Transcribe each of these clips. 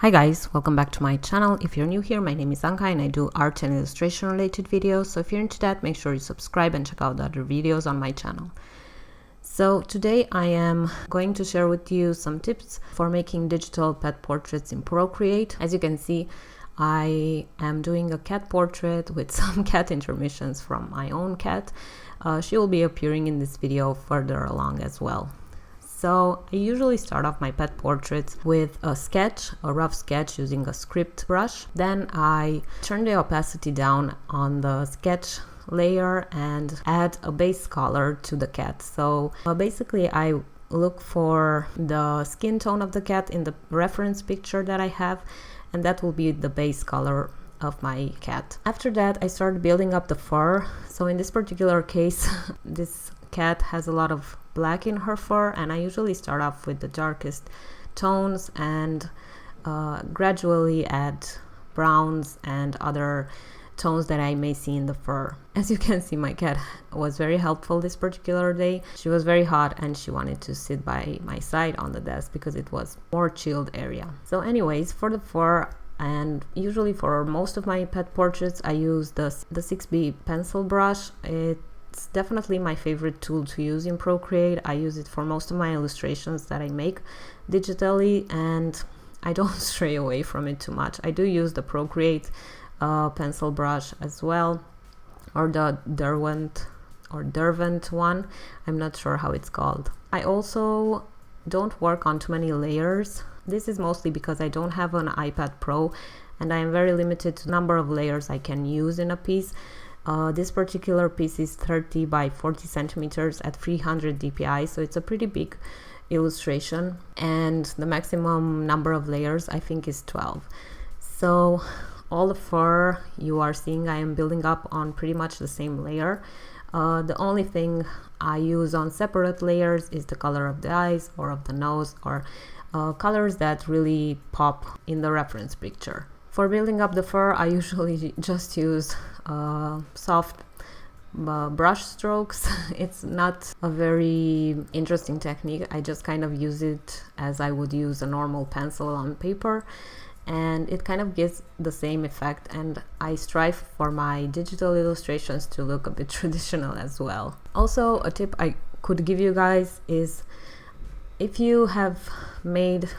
Hi guys, welcome back to my channel. If you're new here, my name is Anca and I do art and illustration related videos. So if you're into that, make sure you subscribe and check out the other videos on my channel. So today I am going to share with you some tips for making digital pet portraits in Procreate. As you can see, I am doing a cat portrait with some cat intermissions from my own cat. She will be appearing in this video further along as well. So I usually start off my pet portraits with a sketch, a rough sketch using a script brush. Then I turn the opacity down on the sketch layer and add a base color to the cat. So basically I look for the skin tone of the cat in the reference picture that I have, and that will be the base color of my cat. After that I start building up the fur. So in this particular case, this cat has a lot of black in her fur, and I usually start off with the darkest tones and gradually add browns and other tones that I may see in the fur. As you can see, my cat was very helpful this particular day. She was very hot and she wanted to sit by my side on the desk because it was more chilled area. So anyways, for the fur, and usually for most of my pet portraits, I use the 6B pencil brush. It's definitely my favorite tool to use in Procreate. I use it for most of my illustrations that I make digitally, and I don't stray away from it too much. I do use the Procreate pencil brush as well, or the Derwent one. I'm not sure how it's called. I also don't work on too many layers. This is mostly because I don't have an iPad Pro and I am very limited to the number of layers I can use in a piece. This particular piece is 30 by 40 centimeters at 300 dpi, so it's a pretty big illustration, and the maximum number of layers I think is 12. So all the fur you are seeing, I am building up on pretty much the same layer. The only thing I use on separate layers is the color of the eyes or of the nose, or colors that really pop in the reference picture. For building up the fur, I usually just use soft brush strokes. It's not a very interesting technique. I just kind of use it as I would use a normal pencil on paper, and it kind of gives the same effect, and I strive for my digital illustrations to look a bit traditional as well. Also, a tip I could give you guys is, if you have made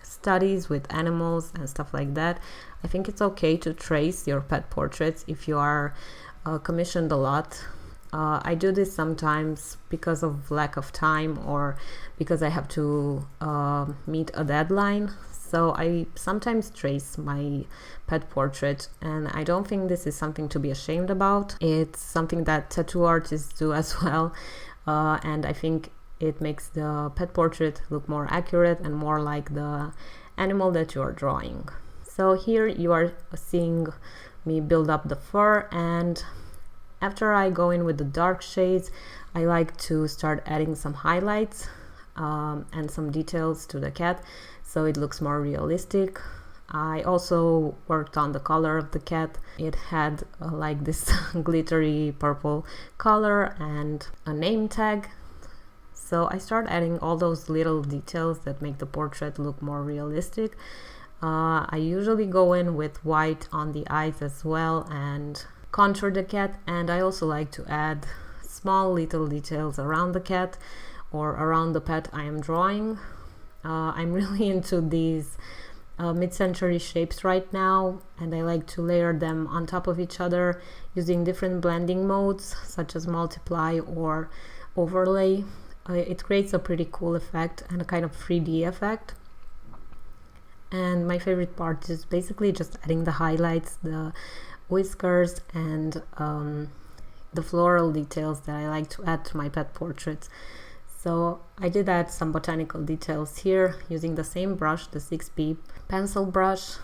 studies with animals and stuff like that, I think it's okay to trace your pet portraits if you are commissioned a lot. I do this sometimes because of lack of time or because I have to meet a deadline. So I sometimes trace my pet portrait, and I don't think this is something to be ashamed about. It's something that tattoo artists do as well, and I think it makes the pet portrait look more accurate and more like the animal that you are drawing. So here you are seeing me build up the fur, and after I go in with the dark shades, I like to start adding some highlights and some details to the cat so it looks more realistic. I also worked on the color of the cat. It had like this glittery purple color and a name tag. So I start adding all those little details that make the portrait look more realistic. I usually go in with white on the eyes as well and contour the cat, and I also like to add small little details around the cat or around the pet I am drawing. I'm really into these mid-century shapes right now, and I like to layer them on top of each other using different blending modes such as multiply or overlay. It creates a pretty cool effect and a kind of 3D effect. And my favorite part is basically just adding the highlights, the whiskers, and the floral details that I like to add to my pet portraits. So I did add some botanical details here using the same brush, the 6B pencil brush.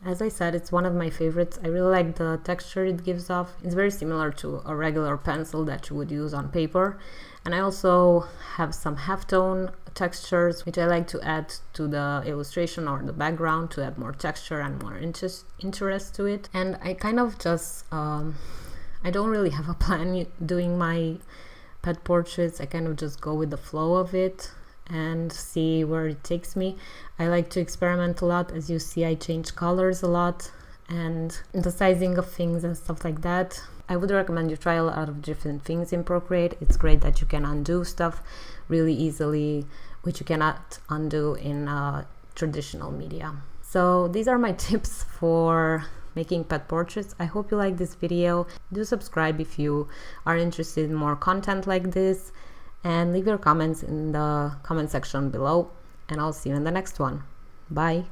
As I said, it's one of my favorites. I really like the texture it gives off. It's very similar to a regular pencil that you would use on paper. And I also have some halftone textures, which I like to add to the illustration or the background to add more texture and more interest to it. And I kind of just, I don't really have a plan doing my pet portraits. I kind of just go with the flow of it, and see where it takes me. I like to experiment a lot. As you see, I change colors a lot and the sizing of things and stuff like that. I would recommend you try a lot of different things in Procreate. It's great that you can undo stuff really easily, which you cannot undo in traditional media. So these are my tips for making pet portraits. I hope you like this video. Do subscribe if you are interested in more content like this, and leave your comments in the comment section below, and I'll see you in the next one. Bye.